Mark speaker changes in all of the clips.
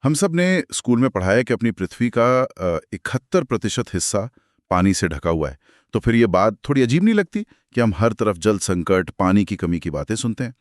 Speaker 1: हम सब ने स्कूल में पढ़ा है कि अपनी पृथ्वी का 71% हिस्सा पानी से ढका हुआ है। तो फिर ये बात थोड़ी अजीब नहीं लगती कि हम हर तरफ जल संकट, पानी की कमी की बातें सुनते हैं।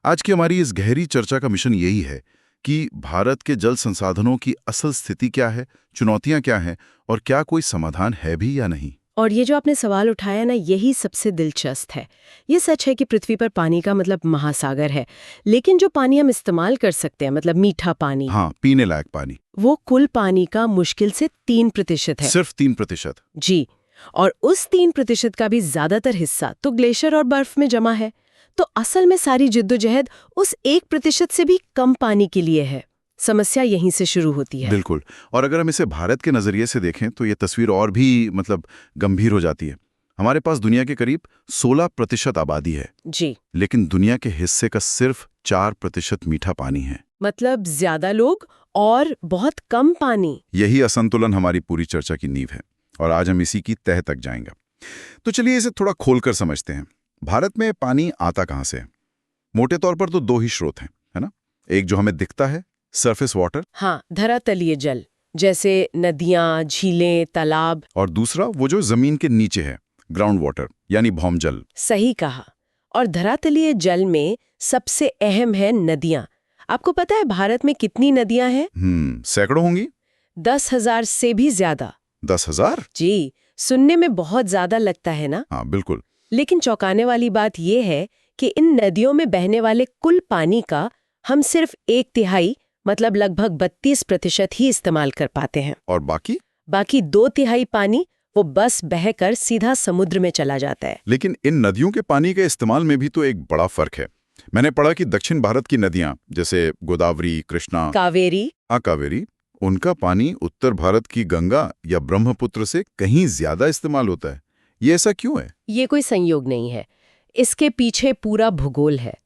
Speaker 1: आज की हमारी इस गहरी चर्चा का मिशन यही है कि भारत के जल संसाधनों की असल स्थिति क्या है, चुनौतियां क्या हैं और क्या कोई समाधान है भी या नहीं।
Speaker 2: और ये जो आपने सवाल उठाया ना, यही सबसे दिलचस्प है। ये सच है कि पृथ्वी पर पानी का मतलब महासागर है, लेकिन जो पानी हम इस्तेमाल कर सकते हैं, मतलब मीठा पानी,
Speaker 1: हाँ, पीने लायक पानी
Speaker 2: वो कुल पानी का मुश्किल से 3% है।
Speaker 1: सिर्फ 3%।
Speaker 2: जी। और उस 3% का भी ज्यादातर हिस्सा तो ग्लेशियर और बर्फ में जमा है। तो असल में सारी जिद्दोजहद उस 1% से भी कम पानी के लिए है। समस्या यहीं से शुरू होती है।
Speaker 1: बिल्कुल। और अगर हम इसे भारत के नजरिए से देखें तो ये तस्वीर और भी गंभीर हो जाती है। हमारे पास दुनिया के करीब 16% आबादी है,
Speaker 2: जी।
Speaker 1: लेकिन दुनिया के हिस्से का सिर्फ 4% मीठा पानी है।
Speaker 2: मतलब ज्यादा लोग और बहुत कम पानी।
Speaker 1: यही असंतुलन हमारी पूरी चर्चा की नींव है और आज हम इसी की तह तक जाएंगे। तो चलिए इसे थोड़ा खोलकर समझते हैं। भारत में पानी आता कहां से है? मोटे तौर पर तो दो ही स्रोत हैं, है ना? एक जो हमें दिखता है, सरफेस वाटर।
Speaker 2: हाँ, धरातलीय जल, जैसे नदियाँ, झीलें, तालाब।
Speaker 1: और दूसरा वो जो जमीन के नीचे है, ग्राउंड वाटर यानी भौमजल।
Speaker 2: सही कहा। और धरातलीय जल में सबसे अहम है नदियाँ। आपको पता है भारत में कितनी नदियाँ हैं?
Speaker 1: सैकड़ों होंगी।
Speaker 2: 10,000 से भी ज्यादा।
Speaker 1: 10,000?
Speaker 2: जी। सुनने में बहुत ज्यादा लगता है ना?
Speaker 1: हाँ, बिल्कुल।
Speaker 2: लेकिन चौंकाने वाली बात यह है कि इन नदियों में बहने वाले कुल पानी का हम सिर्फ 1/3, मतलब लगभग 32% ही इस्तेमाल कर पाते हैं।
Speaker 1: और बाकी
Speaker 2: 2/3 पानी वो बस बहकर सीधा समुद्र में चला जाता है।
Speaker 1: लेकिन इन नदियों के पानी के इस्तेमाल में भी तो एक बड़ा फर्क है। मैंने पढ़ा कि दक्षिण भारत की नदियां जैसे गोदावरी, कृष्णा, कावेरी, उनका पानी उत्तर भारत की गंगा या ब्रह्मपुत्र से कहीं ज्यादा इस्तेमाल होता है। ये ऐसा क्यों है?
Speaker 2: ये कोई संयोग नहीं है, इसके पीछे पूरा भूगोल है।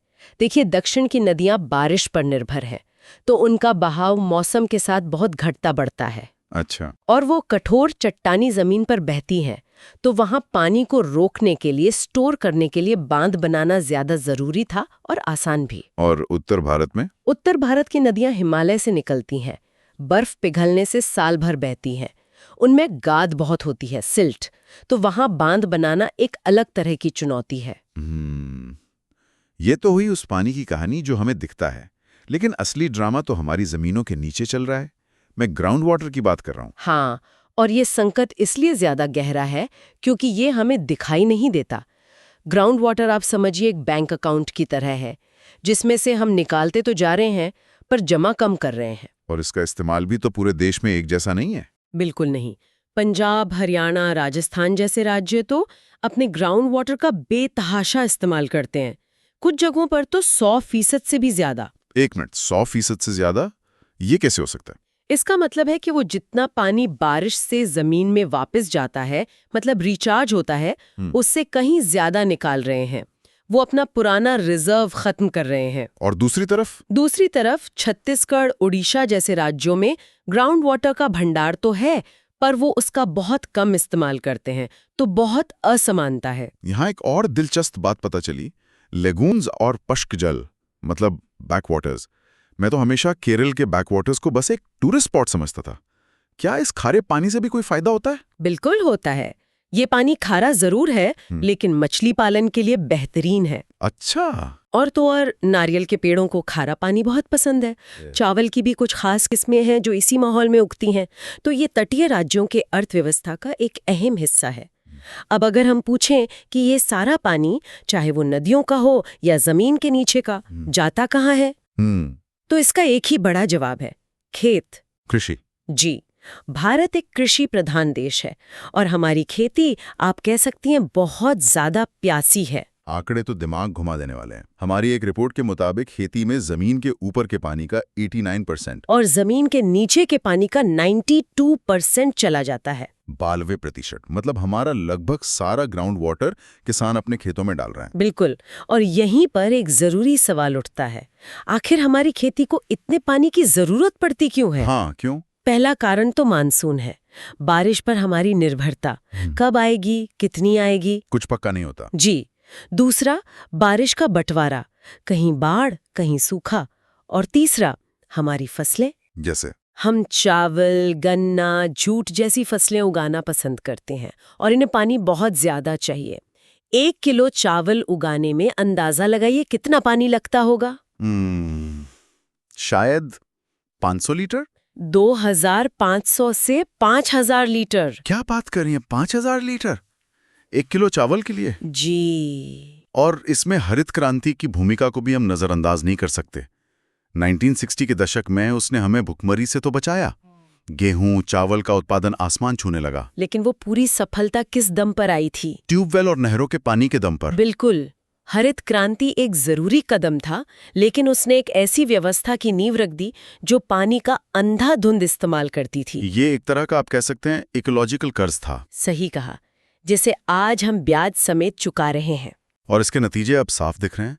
Speaker 2: देखिए, दक्षिण की नदियां बारिश पर निर्भर हैं, तो उनका बहाव मौसम के साथ बहुत घटता बढ़ता है।
Speaker 1: अच्छा।
Speaker 2: और वो कठोर चट्टानी जमीन पर बहती हैं, तो वहां पानी को रोकने के लिए, स्टोर करने के लिए बांध बनाना ज्यादा जरूरी था और आसान भी।
Speaker 1: और उत्तर भारत में?
Speaker 2: उत्तर भारत की नदियां हिमालय से निकलती हैं, बर्फ पिघलने से साल भर बहती हैं। उनमें गाद बहुत होती है, सिल्ट, तो वहां बांध बनाना एक अलग तरह की चुनौती है।
Speaker 1: ये तो हुई उस पानी की कहानी जो हमें दिखता है, लेकिन असली ड्रामा तो हमारी जमीनों के नीचे चल रहा है। मैं ग्राउंड वाटर की बात कर रहा हूँ।
Speaker 2: हाँ, और ये संकट इसलिए ज्यादा गहरा है क्योंकि ये हमें दिखाई नहीं देता। ग्राउंड वाटर आप समझिए एक बैंक अकाउंट की तरह है, जिसमें से हम निकालते तो जा रहे हैं पर जमा कम कर रहे हैं।
Speaker 1: और इसका इस्तेमाल भी तो पूरे देश में एक जैसा नहीं है।
Speaker 2: बिल्कुल नहीं। पंजाब, हरियाणा, राजस्थान जैसे राज्य तो अपने ग्राउंड वाटर का बेतहाशा इस्तेमाल करते हैं। कुछ जगहों पर तो 100% से भी ज्यादा।
Speaker 1: 1 मिनट, 100% से ज्यादा? ये कैसे हो सकता है?
Speaker 2: इसका मतलब है कि वो जितना पानी बारिश से जमीन में वापस जाता है, मतलब रिचार्ज होता है, उससे कहीं ज्यादा निकाल रहे हैं। वो अपना पुराना रिजर्व खत्म कर रहे हैं।
Speaker 1: और दूसरी तरफ
Speaker 2: छत्तीसगढ़, उड़ीसा जैसे राज्यों में ग्राउंड वाटर का भंडार तो है, पर वो उसका बहुत कम इस्तेमाल करते हैं, तो बहुत असमानता है।
Speaker 1: यहाँ एक और दिलचस्प बात पता चली, लेगून्स और पश्क जल, मतलब बैकवाटर्स। मैं तो हमेशा केरल के बैकवाटर्स को बस एक टूरिस्ट स्पॉट समझता था। क्या इस खारे पानी से भी कोई फायदा होता है?
Speaker 2: बिल्कुल होता है। ये पानी खारा जरूर है, लेकिन मछली पालन के लिए बेहतरीन है।
Speaker 1: अच्छा।
Speaker 2: और तो और नारियल के पेड़ों को खारा पानी बहुत पसंद है। चावल की भी कुछ खास किस्में हैं जो इसी माहौल में उगती हैं। तो ये तटीय राज्यों के अर्थव्यवस्था का एक अहम हिस्सा है। अब अगर हम पूछें कि ये सारा पानी, चाहे वो नदियों का हो या जमीन के नीचे का, जाता कहाँ है, तो इसका एक ही बड़ा जवाब है, खेत,
Speaker 1: कृषि।
Speaker 2: जी। भारत एक कृषि प्रधान देश है और हमारी खेती, आप कह सकती हैं, बहुत ज्यादा प्यासी है।
Speaker 1: आंकड़े तो दिमाग घुमा देने वाले हैं। हमारी एक रिपोर्ट के मुताबिक खेती में जमीन के ऊपर के पानी का 89%
Speaker 2: और जमीन के नीचे के पानी का 92% चला जाता है।
Speaker 1: 92%, मतलब हमारा लगभग सारा ग्राउंड वाटर किसान अपने खेतों में डाल रहे हैं।
Speaker 2: बिल्कुल। और यहीं पर एक जरूरी सवाल उठता है, आखिर हमारी खेती को इतने पानी की जरूरत पड़ती क्यों है?
Speaker 1: हाँ, क्यों?
Speaker 2: पहला कारण तो मानसून है। बारिश पर हमारी निर्भरता, कब आएगी, कितनी आएगी,
Speaker 1: कुछ पक्का नहीं होता।
Speaker 2: जी। दूसरा, बारिश का बंटवारा, कहीं बाढ़, कहीं सूखा। और तीसरा, हमारी फसलें,
Speaker 1: जैसे
Speaker 2: हम चावल, गन्ना, जूट जैसी फसलें उगाना पसंद करते हैं और इन्हें पानी बहुत ज्यादा चाहिए। 1 किलो चावल उगाने में अंदाजा लगाइए कितना पानी लगता होगा?
Speaker 1: शायद 500 लीटर।
Speaker 2: 2500 से 5000 लीटर।
Speaker 1: क्या बात कर रही हैं, 5000 लीटर 1 किलो चावल के लिए?
Speaker 2: जी।
Speaker 1: और इसमें हरित क्रांति की भूमिका को भी हम नजरअंदाज नहीं कर सकते। 1960 के दशक में उसने हमें भुखमरी से तो बचाया। गेहूं, चावल का उत्पादन आसमान छूने लगा।
Speaker 2: लेकिन वो पूरी सफलता किस दम पर आई थी?
Speaker 1: ट्यूबवेल और नहरों के पानी के दम पर।
Speaker 2: बिल्कुल। हरित क्रांति एक जरूरी कदम था, लेकिन उसने एक ऐसी व्यवस्था की नींव रख दी जो पानी का अंधाधुंध इस्तेमाल करती थी।
Speaker 1: ये एक तरह का आप कह सकते हैं इकोलॉजिकल कर्ज था।
Speaker 2: सही कहा, जिसे आज हम ब्याज समेत चुका रहे हैं।
Speaker 1: और इसके नतीजे अब साफ दिख रहे हैं।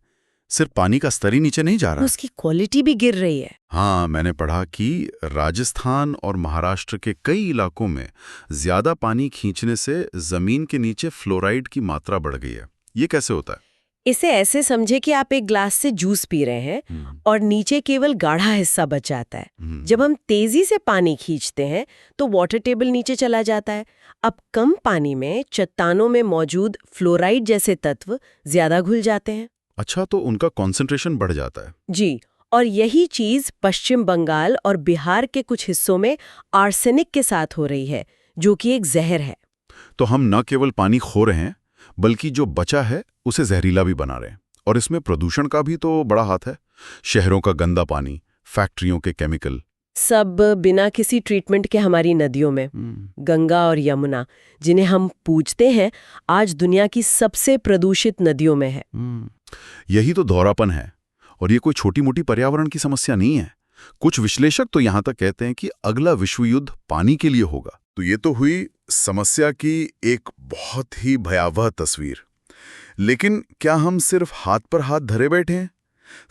Speaker 1: सिर्फ पानी का स्तर ही नीचे नहीं जा रहा,
Speaker 2: उसकी क्वालिटी भी गिर रही है।
Speaker 1: हाँ, मैंने पढ़ा कि राजस्थान और महाराष्ट्र के कई इलाकों में ज्यादा पानी खींचने से जमीन के नीचे फ्लोराइड की मात्रा बढ़ गई है। ये कैसे होता है?
Speaker 2: इसे ऐसे समझे कि आप एक ग्लास से जूस पी रहे हैं और नीचे केवल गाढ़ा हिस्सा बच जाता है। जब हम तेजी से पानी खींचते हैं तो वाटर टेबल नीचे चला जाता है। अब कम पानी में चट्टानों में मौजूद फ्लोराइड जैसे तत्व ज्यादा घुल जाते हैं।
Speaker 1: अच्छा, तो उनका कॉन्सेंट्रेशन बढ़ जाता है।
Speaker 2: जी, और यही चीज पश्चिम बंगाल और बिहार के कुछ हिस्सों में आर्सेनिक के साथ हो रही है, जो कि एक जहर है।
Speaker 1: तो हम न केवल पानी खो रहे हैं, बल्कि जो बचा है उसे जहरीला भी बना रहे हैं। और इसमें प्रदूषण का भी तो बड़ा हाथ है। शहरों का गंदा पानी, फैक्ट्रियों के केमिकल,
Speaker 2: सब बिना किसी ट्रीटमेंट के हमारी नदियों में, गंगा और यमुना, जिन्हें हम पूजते हैं, आज दुनिया की सबसे प्रदूषित नदियों में है।
Speaker 1: यही तो दोहरापन है। और ये कोई छोटी मोटी पर्यावरण की समस्या नहीं है। कुछ विश्लेषक तो यहां तक कहते हैं कि अगला विश्व युद्ध पानी के लिए होगा। तो ये तो हुई समस्या की एक बहुत ही भयावह तस्वीर। लेकिन क्या हम सिर्फ हाथ पर हाथ धरे बैठे हैं?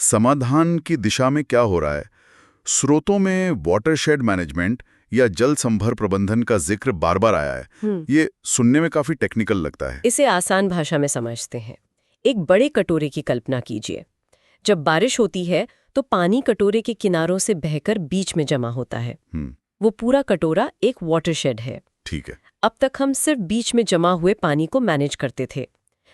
Speaker 1: समाधान की दिशा में क्या हो रहा है? स्रोतों में वाटरशेड मैनेजमेंट या जल संभर प्रबंधन का जिक्र बार बार आया है। ये सुनने में काफी टेक्निकल लगता है।
Speaker 2: इसे आसान भाषा में समझते हैं। एक बड़े कटोरे की कल्पना कीजिए। जब बारिश होती है तो पानी कटोरे के किनारों से बहकर बीच में जमा होता है। वो पूरा कटोरा एक वाटरशेड है।
Speaker 1: ठीक है।
Speaker 2: अब तक हम सिर्फ बीच में जमा हुए पानी को मैनेज करते थे,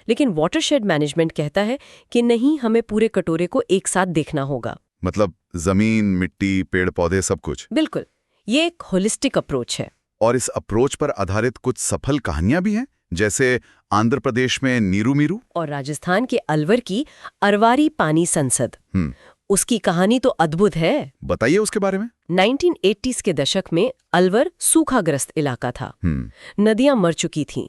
Speaker 2: लेकिन वाटरशेड मैनेजमेंट कहता है कि नहीं, हमें पूरे कटोरे को एक साथ देखना होगा।
Speaker 1: मतलब जमीन, मिट्टी, पेड़ पौधे, सब कुछ।
Speaker 2: बिल्कुल, ये एक होलिस्टिक अप्रोच है।
Speaker 1: और इस अप्रोच पर आधारित कुछ सफल कहानियां भी हैं, जैसे आंध्र प्रदेश में नीरू मीरू
Speaker 2: और राजस्थान के अलवर की अरवारी पानी संसद। उसकी कहानी तो अद्भुत है।
Speaker 1: बताइए उसके बारे में।
Speaker 2: 1980s के दशक में अलवर सूखाग्रस्त इलाका था। नदियां मर चुकी थीं।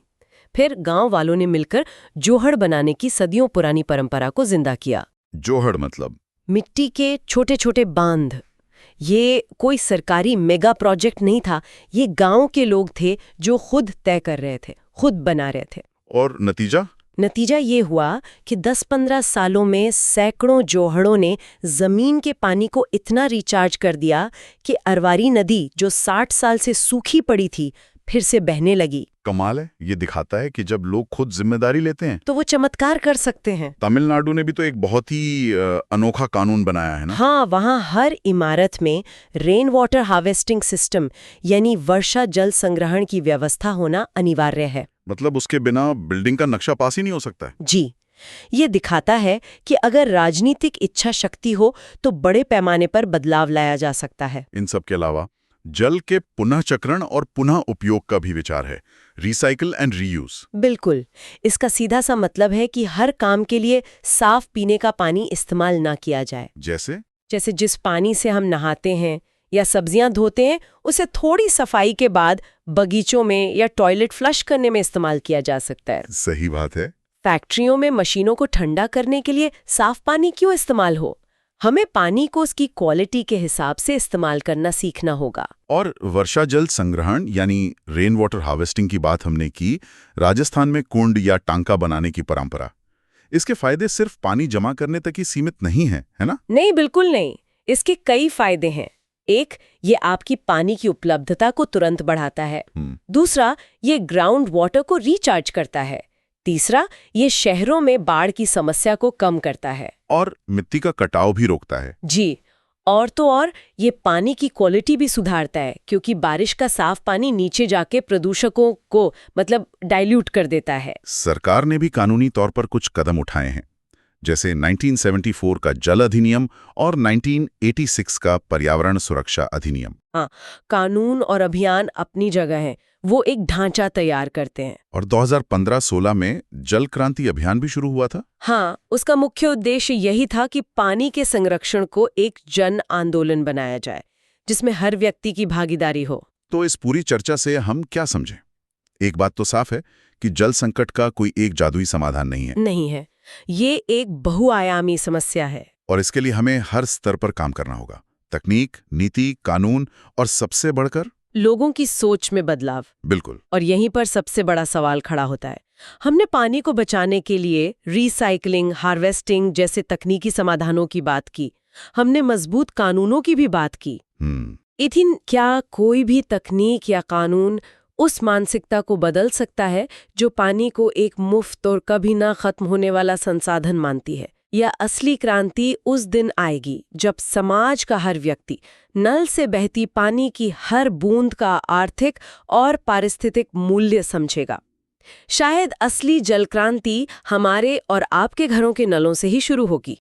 Speaker 2: फिर गांव वालों ने मिलकर जोहड़ बनाने की सदियों पुरानी परंपरा को जिंदा किया।
Speaker 1: जोहड़ मतलब?
Speaker 2: मिट्टी के छोटे छोटे बांध। ये कोई सरकारी मेगा प्रोजेक्ट नहीं था, ये गांव के लोग थे जो खुद तय कर रहे थे, खुद बना रहे थे।
Speaker 1: और नतीजा
Speaker 2: ये हुआ कि 10-15 सालों में सैकड़ों जोहड़ों ने जमीन के पानी को इतना रिचार्ज कर दिया कि अरवारी नदी, जो 60 साल से सूखी पड़ी थी, फिर से बहने लगी।
Speaker 1: कमाल है। ये दिखाता है कि जब लोग खुद जिम्मेदारी लेते हैं
Speaker 2: तो वो चमत्कार कर सकते हैं।
Speaker 1: तमिलनाडु ने भी तो एक बहुत ही अनोखा कानून बनाया है ना?
Speaker 2: हाँ, वहाँ हर इमारत में रेन वाटर हार्वेस्टिंग सिस्टम यानी वर्षा जल संग्रहण की व्यवस्था होना अनिवार्य है।
Speaker 1: मतलब उसके बिना बिल्डिंग का नक्शा पास ही नहीं हो सकता है।
Speaker 2: जी, ये दिखाता है कि अगर राजनीतिक इच्छा शक्ति हो तो बड़े पैमाने पर बदलाव लाया जा सकता है।
Speaker 1: इन सब के अलावा जल के पुनः चक्रण और पुनः उपयोग का भी विचार है, रिसाइकिल एंड रीयूज।
Speaker 2: बिल्कुल, इसका सीधा सा मतलब है कि हर काम के लिए साफ पीने का पानी इस्तेमाल ना किया जाए। जैसे जिस पानी से हम नहाते हैं या सब्जियां धोते हैं, उसे थोड़ी सफाई के बाद बगीचों में या टॉयलेट फ्लश करने में इस्तेमाल किया जा सकता है।
Speaker 1: सही बात है।
Speaker 2: फैक्ट्रियों में मशीनों को ठंडा करने के लिए साफ पानी क्यों इस्तेमाल हो? हमें पानी को उसकी क्वालिटी के हिसाब से इस्तेमाल करना सीखना होगा।
Speaker 1: और वर्षा जल संग्रहण यानी रेन वाटर हार्वेस्टिंग की बात हमने की। राजस्थान में कुंड या टांका बनाने की परंपरा, इसके फायदे सिर्फ पानी जमा करने तक ही सीमित नहीं है ना?
Speaker 2: नहीं, बिल्कुल नहीं। इसके कई फायदे हैं। एक, ये आपकी पानी की उपलब्धता को तुरंत बढ़ाता है। दूसरा, ये ग्राउंड वाटर को रिचार्ज करता है। तीसरा, ये शहरों में बाढ़ की समस्या को कम करता है
Speaker 1: और मिट्टी का कटाव भी रोकता है।
Speaker 2: जी, और तो और ये पानी की क्वालिटी भी सुधारता है, क्योंकि बारिश का साफ पानी नीचे जाके प्रदूषकों को मतलब डाइल्यूट कर देता है।
Speaker 1: सरकार ने भी कानूनी तौर पर कुछ कदम उठाए हैं, जैसे 1974 का जल अधिनियम और 1986 का पर्यावरण सुरक्षा अधिनियम।
Speaker 2: हाँ, कानून और अभियान अपनी जगह हैं, वो एक ढांचा तैयार करते हैं।
Speaker 1: और 2015-16 में जल क्रांति अभियान भी शुरू हुआ था।
Speaker 2: हाँ, उसका मुख्य उद्देश्य यही था कि पानी के संरक्षण को एक जन आंदोलन बनाया जाए, जिसमें हर व्यक्ति की भागीदारी हो।
Speaker 1: तो इस पूरी चर्चा से हम क्या समझें? एक बात तो साफ है कि जल संकट का कोई एक जादुई समाधान नहीं है।
Speaker 2: नहीं है, ये एक बहुआयामी समस्या है।
Speaker 1: और इसके लिए हमें हर स्तर पर काम करना होगा। तकनीक, नीति, कानून और सबसे बढ़कर
Speaker 2: लोगों की सोच में बदलाव।
Speaker 1: बिल्कुल।
Speaker 2: और यहीं पर सबसे बड़ा सवाल खड़ा होता है। हमने पानी को बचाने के लिए रीसाइक्लिंग, हार्वेस्टिंग जैसे तकनीकी समाधानों की बात की। हमने मजबूत कानूनों की भी बात की। लेकिन क्या कोई भी तकनीक या कानून उस मानसिकता को बदल सकता है जो पानी को एक मुफ्त और कभी ना खत्म होने वाला संसाधन मानती है? या असली क्रांति उस दिन आएगी जब समाज का हर व्यक्ति नल से बहती पानी की हर बूंद का आर्थिक और पारिस्थितिक मूल्य समझेगा? शायद असली जल क्रांति हमारे और आपके घरों के नलों से ही शुरू होगी।